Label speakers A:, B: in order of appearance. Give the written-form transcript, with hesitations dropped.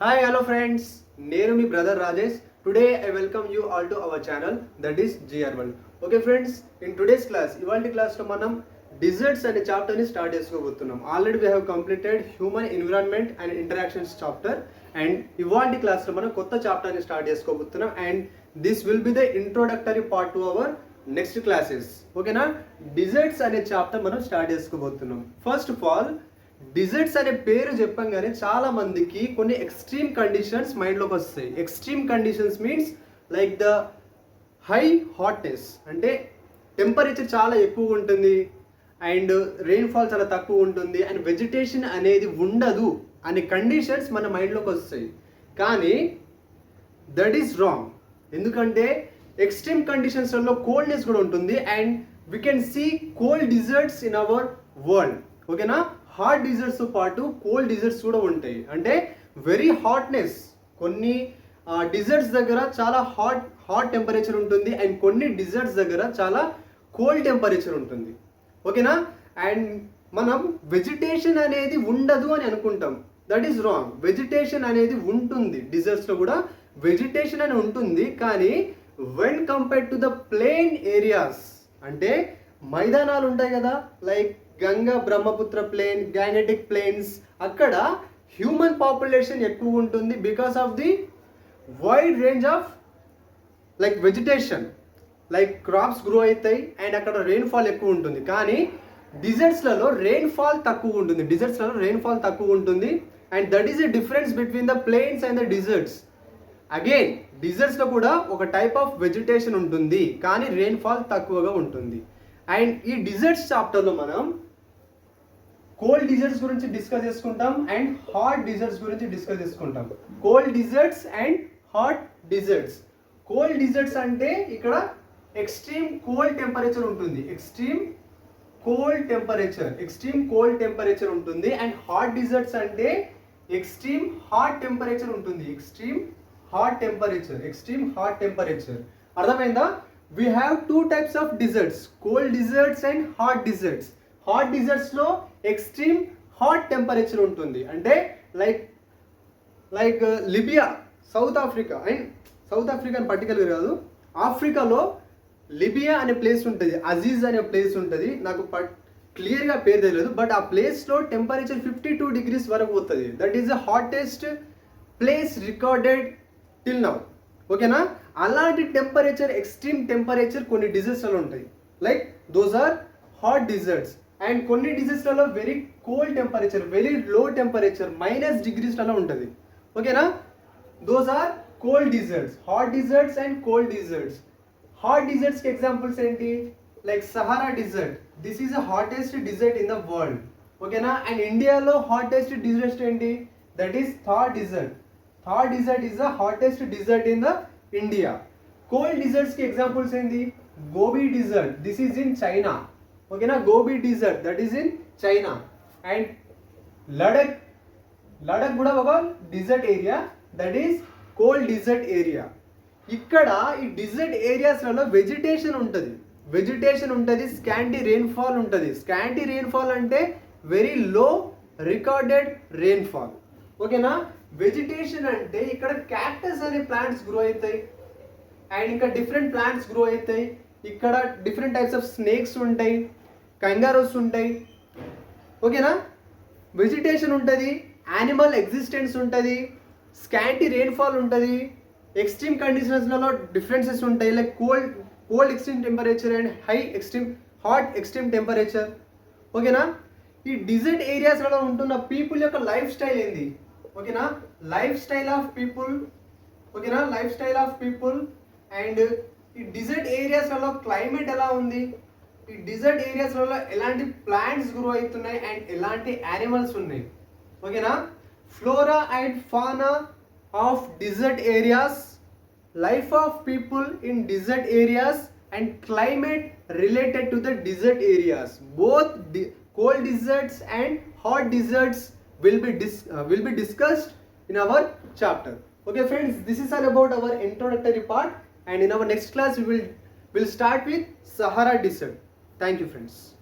A: Hi, hello friends. Nenu mi brother Rajesh. Today I welcome you all to our channel, that is GR1. Okay friends, in today's class, ఇవాల్టి class లో మనం deserts అనే chapter ని start చేసుకోబోతున్నాం. Already we have completed human environment and interactions chapter and ఇవాల్టి class లో మనం కొత్త చాప్టర్ ని స్టార్ట్ చేసుకోబోతున్నాం and this will be the introductory part to our next classes. ఓకేనా? డిజర్ట్స్ అనే చాప్టర్ మనం స్టార్ట్ చేసుకోబోతున్నాం. ఫస్ట్ ఆఫ్ ఆల్ డిజర్ట్స్ అనే పేరు చెప్పంగానే చాలా మందికి కొన్ని ఎక్స్ట్రీమ్ కండిషన్స్ మైండ్లోకి వస్తాయి. Extreme conditions means like the high hotness, అంటే టెంపరేచర్ చాలా ఎక్కువ ఉంటుంది అండ్ రెయిన్ఫాల్ చాలా తక్కువ ఉంటుంది అండ్ వెజిటేషన్ అనేది ఉండదు అనే కండిషన్స్ మన మైండ్లోకి వస్తాయి. కానీ దట్ ఈస్ రాంగ్. ఎందుకంటే ఎక్స్ట్రీమ్ కండిషన్స్లో కోల్డ్నెస్ కూడా ఉంటుంది and we can see cold deserts in our world. ఓకేనా? హాట్ డిజర్ట్స్తో పాటు కోల్డ్ డిజర్ట్స్ కూడా ఉంటాయి. అంటే వెరీ హాట్నెస్, కొన్ని డిజర్ట్స్ దగ్గర చాలా హాట్ టెంపరేచర్ ఉంటుంది అండ్ కొన్ని డిజర్ట్స్ దగ్గర చాలా కోల్డ్ టెంపరేచర్ ఉంటుంది. ఓకేనా? అండ్ మనం వెజిటేషన్ అనేది ఉండదు అని అనుకుంటాం. That is wrong. వెజిటేషన్ అనేది ఉంటుంది, డిజర్ట్స్లో కూడా వెజిటేషన్ అని ఉంటుంది. కానీ when compared to the plain areas, అంటే మైదానాలు ఉంటాయి కదా, like Ganga Brahmaputra plain, Gangetic plains, అక్కడ హ్యూమన్ పాపులేషన్ ఎక్కువ ఉంటుంది because of the wide range of like vegetation, like crops grow అవుతాయి అండ్ అక్కడ రెయిన్ఫాల్ ఎక్కువ ఉంటుంది. కానీ డిజర్ట్స్లలో రెయిన్ఫాల్ తక్కువ ఉంటుంది and that is the difference between the plains and the deserts. Again డిజర్ట్స్లో కూడా ఒక టైప్ ఆఫ్ వెజిటేషన్ ఉంటుంది కానీ రెయిన్ఫాల్ తక్కువగా ఉంటుంది. అండ్ ఈ డిజర్ట్స్ చాప్టర్లో మనం కోల్డ్ డిజర్ట్స్ గురించి డిస్కస్ చేసుకుంటాం అండ్ హాట్ డిజర్ట్స్ గురించి డిస్కస్ చేసుకుంటాం. Cold deserts and hot deserts. Cold deserts అంటే ఇక్కడ ఎక్స్ట్రీమ్ కోల్డ్ టెంపరేచర్ ఉంటుంది, ఎక్స్ట్రీమ్ కోల్డ్ టెంపరేచర్ ఉంటుంది. అండ్ హాట్ డిజర్ట్స్ అంటే ఎక్స్ట్రీమ్ హాట్ టెంపరేచర్ ఉంటుంది, ఎక్స్ట్రీమ్ హాట్ టెంపరేచర్. అర్థమైందా? We have two types of deserts, cold deserts and hot deserts. Hot డిజర్ట్స్లో extreme hot temperature ఉంటుంది. అంటే లైక్ లిబియా, సౌత్ ఆఫ్రికా అని పర్టికులర్గా కాదు, ఆఫ్రికాలో లిబియా అనే ప్లేస్ ఉంటుంది, అజీజ్ అనే ప్లేస్ ఉంటుంది. నాకు క్లియర్గా పేరు తెలియదు, బట్ ఆ ప్లేస్లో టెంపరేచర్ 52 degrees వరకు పోతుంది. That is the hottest place recorded till now. ఓకేనా? అలాంటి టెంపరేచర్, ఎక్స్ట్రీమ్ టెంపరేచర్ కొన్ని డిజర్ట్స్లలో ఉంటాయి. Like those are hot deserts. And కొన్ని డిజర్ట్స్లలో very cold temperature, very low temperature -degreesలలో ఉంటుంది. ఓకేనా? Those are cold deserts, hot deserts and cold deserts. Hot డిజర్ట్స్కి ఎగ్జాంపుల్స్ ఏంటి? Like Sahara desert, this is the hottest desert in the world. ఓకేనా? And ఇండియాలో hottest desert ఏంటి? That is Thar desert. Thar desert is the hottest desert in the India. Cold డిజర్ట్స్కి examples ఏంటి? Gobi desert, this is in China. ఓకేనా? Gobi desert that is in China. And Ladakh కూడా ఒక desert area, that is cold desert area. ఇక్కడ ఈ desert ఏరియాస్లలో vegetation ఉంటుంది, scanty rainfall ఉంటుంది. స్కాంటీ రెయిన్ఫాల్ అంటే వెరీ లో రికార్డెడ్ రెయిన్ఫాల్. ఓకేనా? వెజిటేషన్ అంటే ఇక్కడ క్యాక్టస్ అనే ప్లాంట్స్ గ్రో అవుతాయి అండ్ ఇంకా డిఫరెంట్ ప్లాంట్స్ గ్రో అవుతాయి. ఇక్కడ డిఫరెంట్ టైప్స్ ఆఫ్ స్నేక్స్ ఉంటాయి, కంగారోస్ ఉంటాయి. ఓకేనా? వెజిటేషన్ ఉంటుంది, యానిమల్ ఎగ్జిస్టెన్స్ ఉంటుంది, స్కాంటీ రెయిన్ఫాల్ ఉంటుంది. ఎక్స్ట్రీమ్ కండిషన్స్లలో డిఫరెన్సెస్ ఉంటాయి, like cold extreme temperature and hot extreme temperature. ఓకేనా? ఈ డిజర్ట్ ఏరియాస్లలో ఉంటున్న పీపుల్ యొక్క లైఫ్ స్టైల్ ఏంది? ఓకేనా? Life style of people and ఈ డిజర్ట్ ఏరియాస్లలో క్లైమేట్ ఎలా ఉంది, ఈ డిజర్ట్ ఏరియాస్లలో ఎలాంటి ప్లాంట్స్ గ్రో అవుతున్నాయి అండ్ ఎలాంటి యానిమల్స్ ఉన్నాయి. ఓకేనా? Flora and fauna of desert areas, life of people in desert areas and climate related to the desert areas. Both cold deserts and hot deserts will be discussed in our chapter. Okay friends, this is all about our introductory part and in our next class we will start with Sahara desert. Thank you friends.